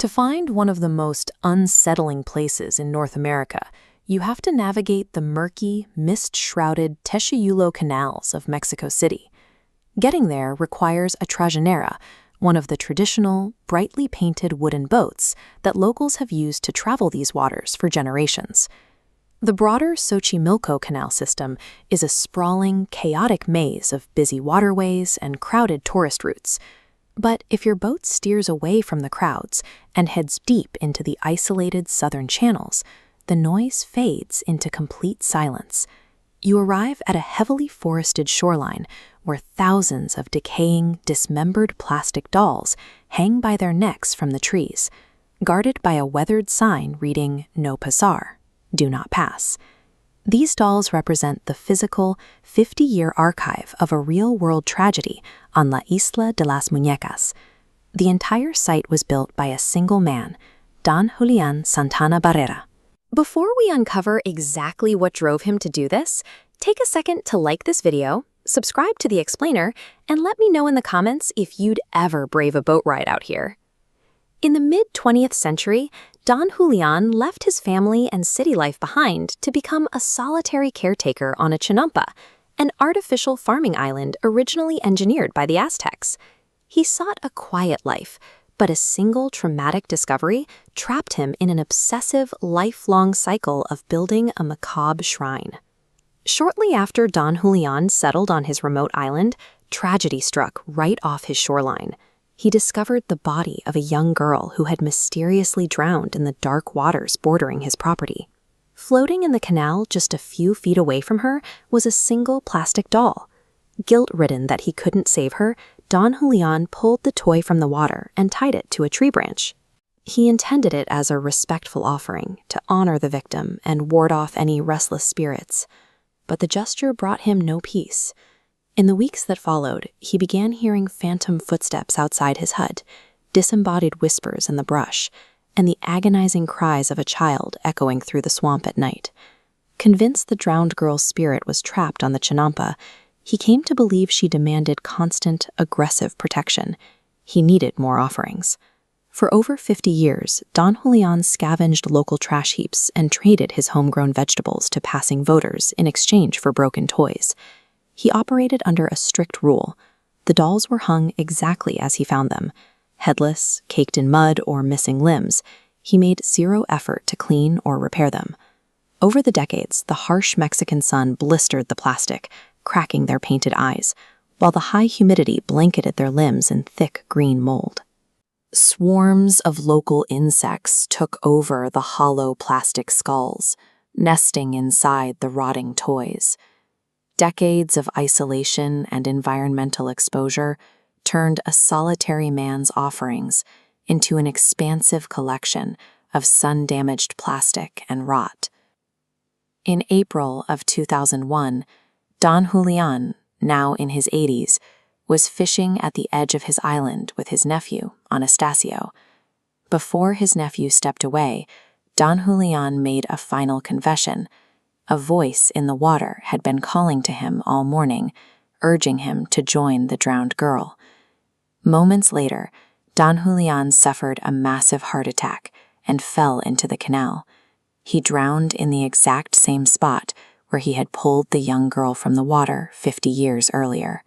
To find one of the most unsettling places in North America, you have to navigate the murky, mist-shrouded Texuyulo canals of Mexico City. Getting there requires a trajinera, one of the traditional, brightly painted wooden boats that locals have used to travel these waters for generations. The broader Xochimilco canal system is a sprawling, chaotic maze of busy waterways and crowded tourist routes. But if your boat steers away from the crowds and heads deep into the isolated southern channels, the noise fades into complete silence. You arrive at a heavily forested shoreline where thousands of decaying, dismembered plastic dolls hang by their necks from the trees, guarded by a weathered sign reading "No pasar," do not pass. These dolls represent the physical, 50-year archive of a real-world tragedy on La Isla de las Muñecas. The entire site was built by a single man, Don Julián Santana Barrera. Before we uncover exactly what drove him to do this, take a second to like this video, subscribe to The Explainer, and let me know in the comments if you'd ever brave a boat ride out here. In the mid-20th century, Don Julián left his family and city life behind to become a solitary caretaker on a chinampa, an artificial farming island originally engineered by the Aztecs. He sought a quiet life, but a single traumatic discovery trapped him in an obsessive, lifelong cycle of building a macabre shrine. Shortly after Don Julián settled on his remote island, tragedy struck right off his shoreline. He discovered the body of a young girl who had mysteriously drowned in the dark waters bordering his property. Floating in the canal just a few feet away from her was a single plastic doll. Guilt-ridden that he couldn't save her, Don Julián pulled the toy from the water and tied it to a tree branch. He intended it as a respectful offering to honor the victim and ward off any restless spirits. But the gesture brought him no peace. In the weeks that followed, he began hearing phantom footsteps outside his hut, disembodied whispers in the brush, and the agonizing cries of a child echoing through the swamp at night. Convinced the drowned girl's spirit was trapped on the chinampa, he came to believe she demanded constant, aggressive protection. He needed more offerings. For over 50 years, Don Julián scavenged local trash heaps and traded his homegrown vegetables to passing voters in exchange for broken toys. He operated under a strict rule. The dolls were hung exactly as he found them. Headless, caked in mud, or missing limbs, he made zero effort to clean or repair them. Over the decades, the harsh Mexican sun blistered the plastic, cracking their painted eyes, while the high humidity blanketed their limbs in thick green mold. Swarms of local insects took over the hollow plastic skulls, nesting inside the rotting toys. Decades of isolation and environmental exposure turned a solitary man's offerings into an expansive collection of sun-damaged plastic and rot. In April of 2001, Don Julián, now in his 80s, was fishing at the edge of his island with his nephew, Anastasio. Before his nephew stepped away, Don Julián made a final confession. A voice in the water had been calling to him all morning, urging him to join the drowned girl. Moments later, Don Julián suffered a massive heart attack and fell into the canal. He drowned in the exact same spot where he had pulled the young girl from the water 50 years earlier.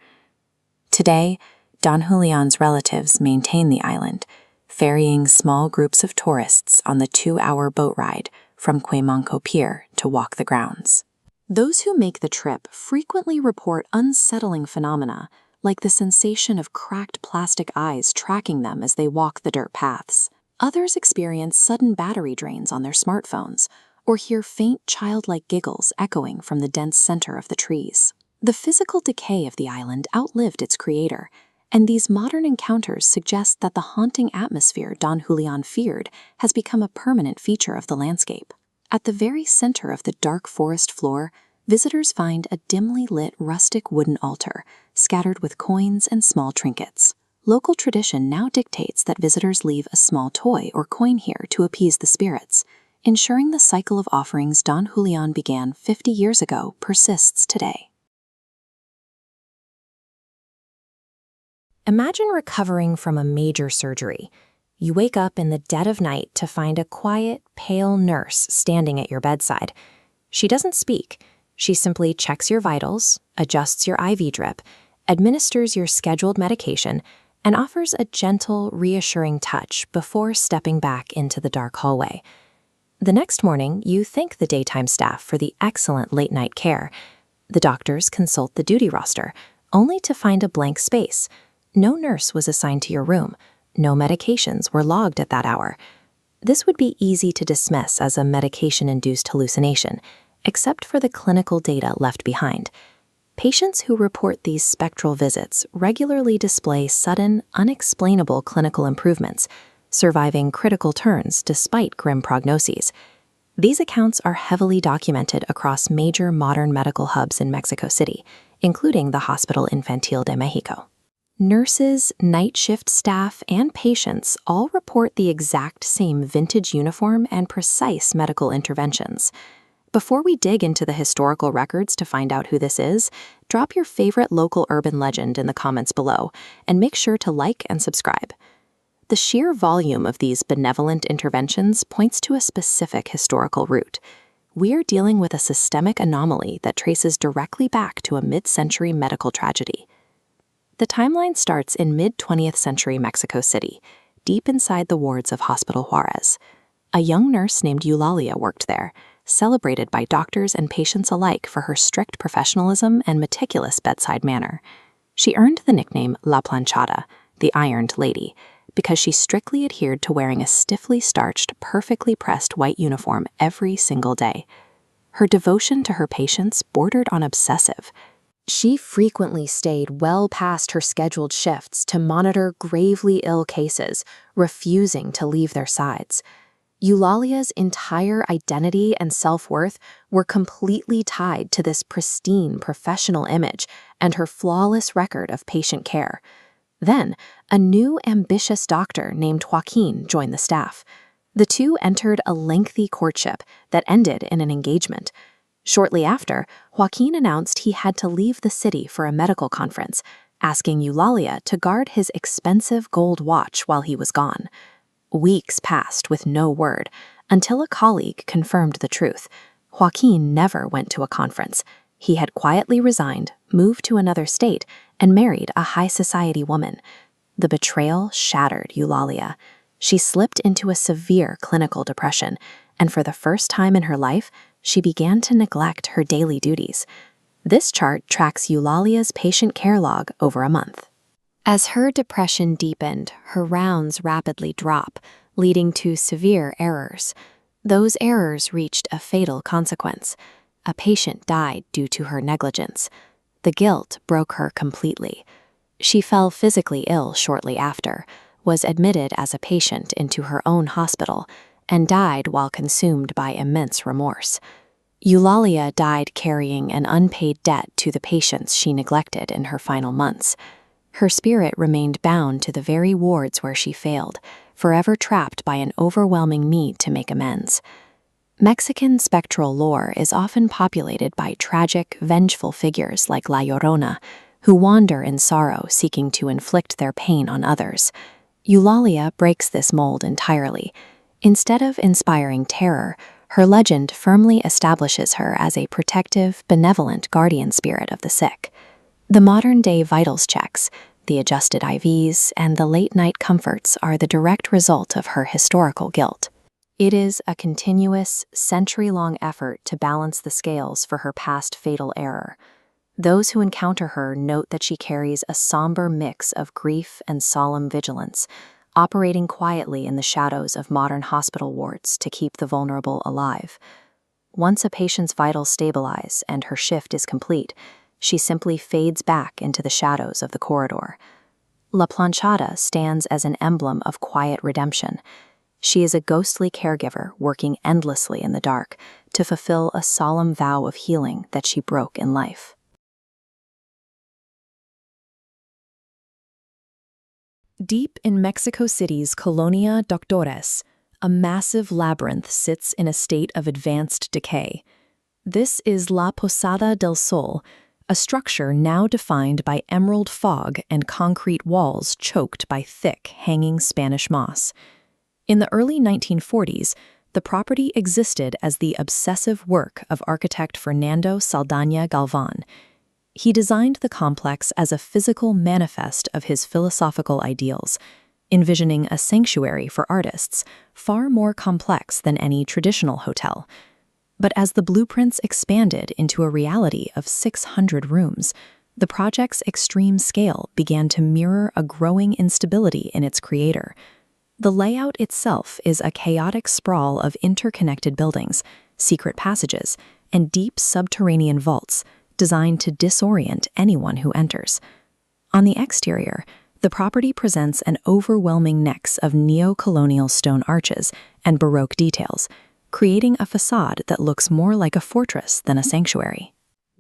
Today, Don Julián's relatives maintain the island, ferrying small groups of tourists on the 2-hour boat ride from Cuemanco Pier to walk the grounds. Those who make the trip frequently report unsettling phenomena, like the sensation of cracked plastic eyes tracking them as they walk the dirt paths. Others experience sudden battery drains on their smartphones, or hear faint childlike giggles echoing from the dense center of the trees. The physical decay of the island outlived its creator, and these modern encounters suggest that the haunting atmosphere Don Julián feared has become a permanent feature of the landscape. At the very center of the dark forest floor, visitors find a dimly lit rustic wooden altar, scattered with coins and small trinkets. Local tradition now dictates that visitors leave a small toy or coin here to appease the spirits, ensuring the cycle of offerings Don Julián began 50 years ago persists today. Imagine recovering from a major surgery. You wake up in the dead of night to find a quiet, pale nurse standing at your bedside. She doesn't speak. She simply checks your vitals, adjusts your IV drip, administers your scheduled medication, and offers a gentle, reassuring touch before stepping back into the dark hallway. The next morning, you thank the daytime staff for the excellent late-night care. The doctors consult the duty roster, only to find a blank space. No nurse was assigned to your room. No medications were logged at that hour. This would be easy to dismiss as a medication-induced hallucination, except for the clinical data left behind. Patients who report these spectral visits regularly display sudden, unexplainable clinical improvements, surviving critical turns despite grim prognoses. These accounts are heavily documented across major modern medical hubs in Mexico City, including the Hospital Infantil de Mexico. Nurses, night shift staff, and patients all report the exact same vintage uniform and precise medical interventions. Before we dig into the historical records to find out who this is, drop your favorite local urban legend in the comments below, and make sure to like and subscribe. The sheer volume of these benevolent interventions points to a specific historical root. We are dealing with a systemic anomaly that traces directly back to a mid-century medical tragedy. The timeline starts in mid-20th century Mexico City, deep inside the wards of Hospital Juárez. A young nurse named Eulalia worked there, celebrated by doctors and patients alike for her strict professionalism and meticulous bedside manner. She earned the nickname La Planchada, the Ironed Lady, because she strictly adhered to wearing a stiffly starched, perfectly pressed white uniform every single day. Her devotion to her patients bordered on obsessive. She frequently stayed well past her scheduled shifts to monitor gravely ill cases, refusing to leave their sides. Eulalia's entire identity and self-worth were completely tied to this pristine professional image and her flawless record of patient care. Then, a new ambitious doctor named Joaquin joined the staff. The two entered a lengthy courtship that ended in an engagement. Shortly after, Joaquin announced he had to leave the city for a medical conference, asking Eulalia to guard his expensive gold watch while he was gone. Weeks passed with no word, until a colleague confirmed the truth. Joaquin never went to a conference. He had quietly resigned, moved to another state, and married a high society woman. The betrayal shattered Eulalia. She slipped into a severe clinical depression, and for the first time in her life, she began to neglect her daily duties. This chart tracks Eulalia's patient care log over a month. As her depression deepened, her rounds rapidly drop, leading to severe errors. Those errors reached a fatal consequence. A patient died due to her negligence. The guilt broke her completely. She fell physically ill shortly after, was admitted as a patient into her own hospital, and died while consumed by immense remorse. Eulalia died carrying an unpaid debt to the patients she neglected in her final months. Her spirit remained bound to the very wards where she failed, forever trapped by an overwhelming need to make amends. Mexican spectral lore is often populated by tragic, vengeful figures like La Llorona, who wander in sorrow seeking to inflict their pain on others. Eulalia breaks this mold entirely. Instead of inspiring terror, her legend firmly establishes her as a protective, benevolent guardian spirit of the sick. The modern-day vitals checks, the adjusted IVs, and the late-night comforts are the direct result of her historical guilt. It is a continuous, century-long effort to balance the scales for her past fatal error. Those who encounter her note that she carries a somber mix of grief and solemn vigilance, operating quietly in the shadows of modern hospital wards to keep the vulnerable alive. Once a patient's vitals stabilize and her shift is complete, she simply fades back into the shadows of the corridor. La Planchada stands as an emblem of quiet redemption. She is a ghostly caregiver working endlessly in the dark to fulfill a solemn vow of healing that she broke in life. Deep in Mexico City's Colonia Doctores, a massive labyrinth sits in a state of advanced decay. This is La Posada del Sol, a structure now defined by emerald fog and concrete walls choked by thick, hanging Spanish moss. In the early 1940s, the property existed as the obsessive work of architect Fernando Saldaña Galvan. He designed the complex as a physical manifest of his philosophical ideals, envisioning a sanctuary for artists, far more complex than any traditional hotel. But as the blueprints expanded into a reality of 600 rooms, the project's extreme scale began to mirror a growing instability in its creator. The layout itself is a chaotic sprawl of interconnected buildings, secret passages, and deep subterranean vaults designed to disorient anyone who enters. On the exterior, the property presents an overwhelming mix of neo-colonial stone arches and Baroque details, creating a facade that looks more like a fortress than a sanctuary.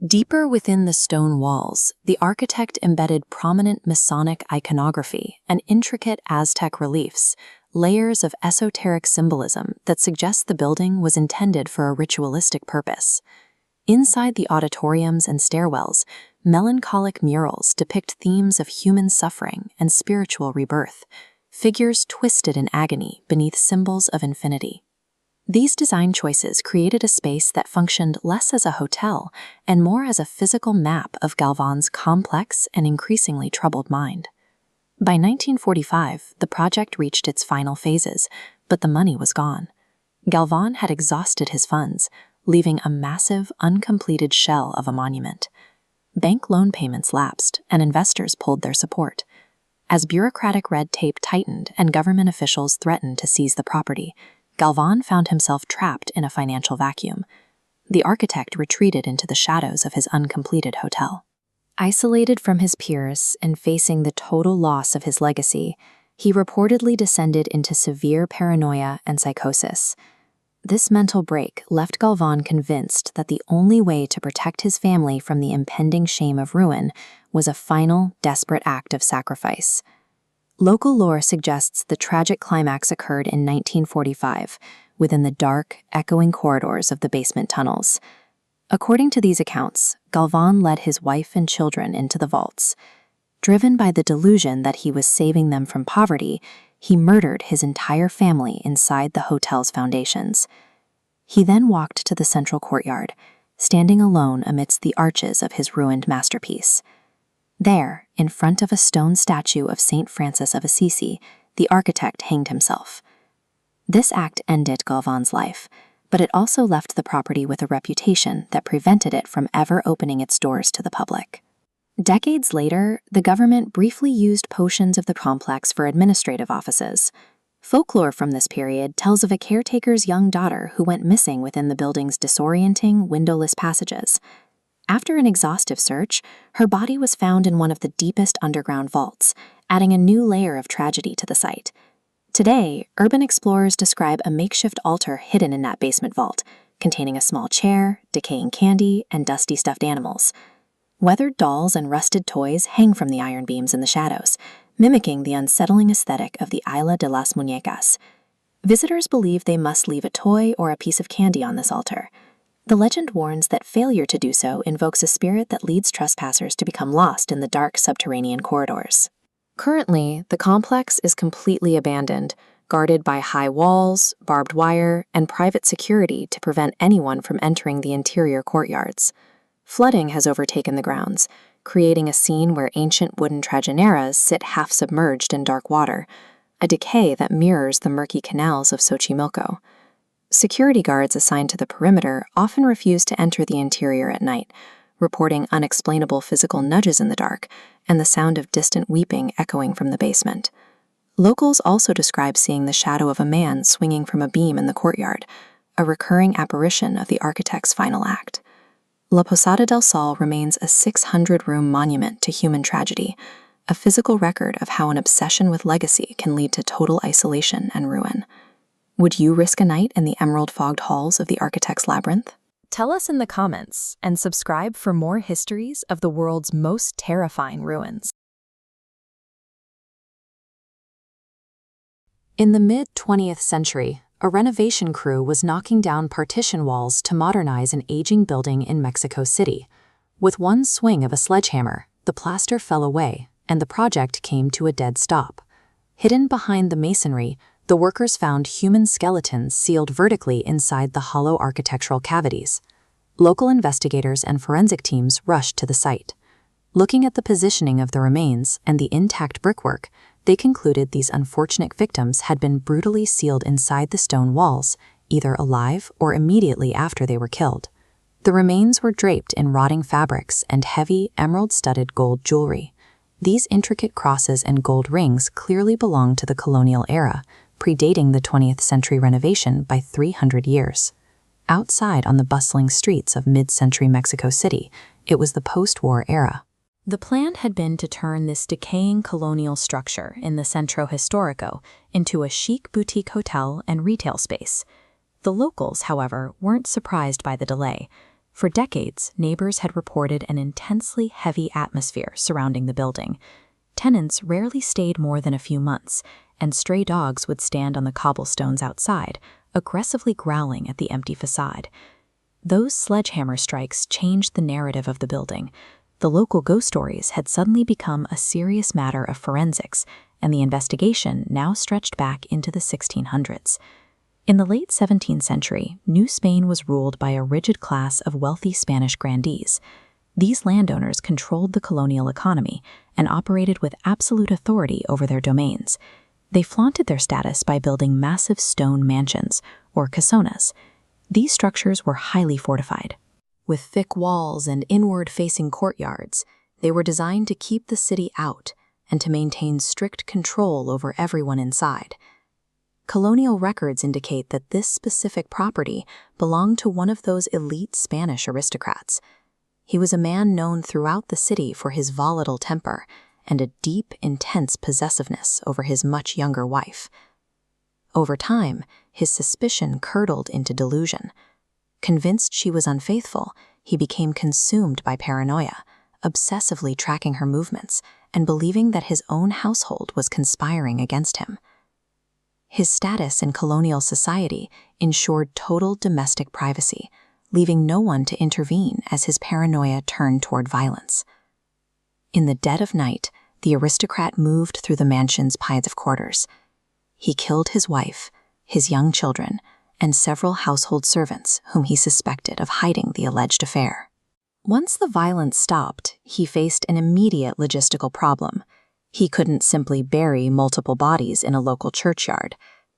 Deeper within the stone walls, the architect embedded prominent Masonic iconography and intricate Aztec reliefs, layers of esoteric symbolism that suggest the building was intended for a ritualistic purpose. Inside the auditoriums and stairwells, melancholic murals depict themes of human suffering and spiritual rebirth, figures twisted in agony beneath symbols of infinity. These design choices created a space that functioned less as a hotel and more as a physical map of Galvan's complex and increasingly troubled mind. By 1945, the project reached its final phases, but the money was gone. Galvan had exhausted his funds, leaving a massive, uncompleted shell of a monument. Bank loan payments lapsed, and investors pulled their support. As bureaucratic red tape tightened and government officials threatened to seize the property, Galvan found himself trapped in a financial vacuum. The architect retreated into the shadows of his uncompleted hotel. Isolated from his peers and facing the total loss of his legacy, he reportedly descended into severe paranoia and psychosis. This mental break left Galvan convinced that the only way to protect his family from the impending shame of ruin was a final, desperate act of sacrifice. Local lore suggests the tragic climax occurred in 1945, within the dark, echoing corridors of the basement tunnels. According to these accounts, Galvan led his wife and children into the vaults. Driven by the delusion that he was saving them from poverty, he murdered his entire family inside the hotel's foundations. He then walked to the central courtyard, standing alone amidst the arches of his ruined masterpiece. There, in front of a stone statue of Saint Francis of Assisi, the architect hanged himself. This act ended Galvan's life, but it also left the property with a reputation that prevented it from ever opening its doors to the public. Decades later, the government briefly used portions of the complex for administrative offices. Folklore from this period tells of a caretaker's young daughter who went missing within the building's disorienting, windowless passages. After an exhaustive search, her body was found in one of the deepest underground vaults, adding a new layer of tragedy to the site. Today, urban explorers describe a makeshift altar hidden in that basement vault, containing a small chair, decaying candy, and dusty stuffed animals. Weathered dolls and rusted toys hang from the iron beams in the shadows, mimicking the unsettling aesthetic of the Isla de las Muñecas. Visitors believe they must leave a toy or a piece of candy on this altar. The legend warns that failure to do so invokes a spirit that leads trespassers to become lost in the dark subterranean corridors. Currently, the complex is completely abandoned, guarded by high walls, barbed wire, and private security to prevent anyone from entering the interior courtyards. Flooding has overtaken the grounds, creating a scene where ancient wooden trajineras sit half-submerged in dark water, a decay that mirrors the murky canals of Xochimilco. Security guards assigned to the perimeter often refuse to enter the interior at night, reporting unexplainable physical nudges in the dark and the sound of distant weeping echoing from the basement. Locals also describe seeing the shadow of a man swinging from a beam in the courtyard, a recurring apparition of the architect's final act. La Posada del Sol remains a 600-room monument to human tragedy, a physical record of how an obsession with legacy can lead to total isolation and ruin. Would you risk a night in the emerald-fogged halls of the architect's labyrinth? Tell us in the comments and subscribe for more histories of the world's most terrifying ruins. In the mid-20th century, a renovation crew was knocking down partition walls to modernize an aging building in Mexico City. With one swing of a sledgehammer, the plaster fell away, and the project came to a dead stop. Hidden behind the masonry, the workers found human skeletons sealed vertically inside the hollow architectural cavities. Local investigators and forensic teams rushed to the site. Looking at the positioning of the remains and the intact brickwork, they concluded these unfortunate victims had been brutally sealed inside the stone walls, either alive or immediately after they were killed. The remains were draped in rotting fabrics and heavy, emerald-studded gold jewelry. These intricate crosses and gold rings clearly belonged to the colonial era, predating the 20th century renovation by 300 years. Outside on the bustling streets of mid-century Mexico City, it was the post-war era. The plan had been to turn this decaying colonial structure in the Centro Histórico into a chic boutique hotel and retail space. The locals, however, weren't surprised by the delay. For decades, neighbors had reported an intensely heavy atmosphere surrounding the building. Tenants rarely stayed more than a few months, and stray dogs would stand on the cobblestones outside, aggressively growling at the empty facade. Those sledgehammer strikes changed the narrative of the building. The local ghost stories had suddenly become a serious matter of forensics, and the investigation now stretched back into the 1600s. In the late 17th century, New Spain was ruled by a rigid class of wealthy Spanish grandees. These landowners controlled the colonial economy and operated with absolute authority over their domains. They flaunted their status by building massive stone mansions, or casonas. These structures were highly fortified. With thick walls and inward-facing courtyards, they were designed to keep the city out and to maintain strict control over everyone inside. Colonial records indicate that this specific property belonged to one of those elite Spanish aristocrats. He was a man known throughout the city for his volatile temper and a deep, intense possessiveness over his much younger wife. Over time, his suspicion curdled into delusion. Convinced she was unfaithful, he became consumed by paranoia, obsessively tracking her movements and believing that his own household was conspiring against him. His status in colonial society ensured total domestic privacy, leaving no one to intervene as his paranoia turned toward violence. In the dead of night, the aristocrat moved through the mansion's piles of quarters. He killed his wife, his young children, and several household servants whom he suspected of hiding the alleged affair. Once the violence stopped, he faced an immediate logistical problem. He couldn't simply bury multiple bodies in a local churchyard.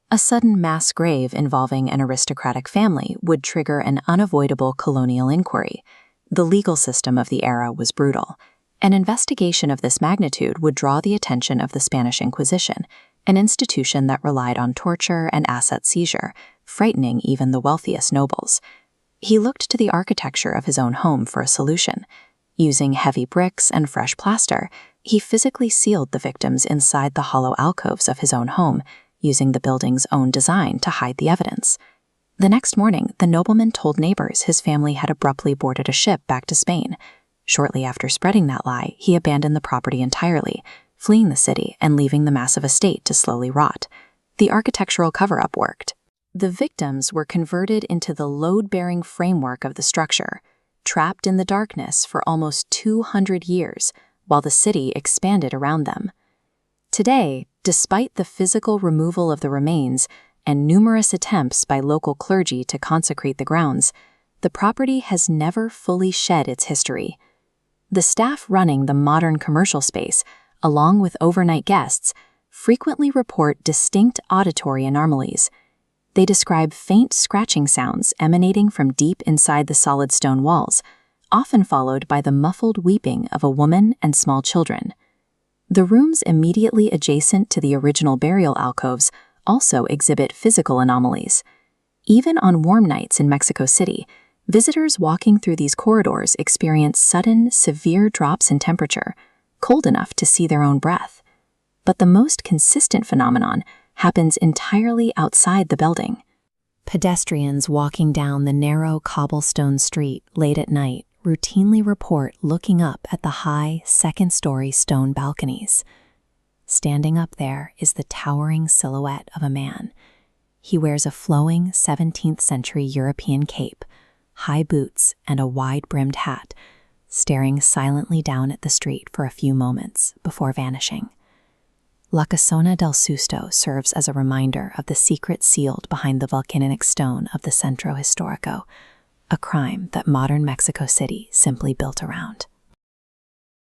A sudden mass grave involving an aristocratic family would trigger an unavoidable colonial inquiry. The legal system of the era was brutal. An investigation of this magnitude would draw the attention of the Spanish Inquisition, an institution that relied on torture and asset seizure, frightening even the wealthiest nobles. He looked to the architecture of his own home for a solution. Using heavy bricks and fresh plaster, he physically sealed the victims inside the hollow alcoves of his own home, using the building's own design to hide the evidence. The next morning, the nobleman told neighbors his family had abruptly boarded a ship back to Spain. Shortly after spreading that lie, he abandoned the property entirely, fleeing the city and leaving the massive estate to slowly rot. The architectural cover-up worked. The victims were converted into the load-bearing framework of the structure, trapped in the darkness for almost 200 years, while the city expanded around them. Today, despite the physical removal of the remains and numerous attempts by local clergy to consecrate the grounds, the property has never fully shed its history. The staff running the modern commercial space, along with overnight guests, frequently report distinct auditory anomalies. They describe faint scratching sounds emanating from deep inside the solid stone walls, often followed by the muffled weeping of a woman and small children. The rooms immediately adjacent to the original burial alcoves also exhibit physical anomalies. Even on warm nights in Mexico City, visitors walking through these corridors experience sudden, severe drops in temperature, cold enough to see their own breath. But the most consistent phenomenon happens entirely outside the building. Pedestrians walking down the narrow cobblestone street late at night routinely report looking up at the high, second-story stone balconies. Standing up there is the towering silhouette of a man. He wears a flowing 17th-century European cape, high boots, and a wide-brimmed hat, staring silently down at the street for a few moments before vanishing. La Casona del Susto serves as a reminder of the secret sealed behind the volcanic stone of the Centro Histórico, a crime that modern Mexico City simply built around.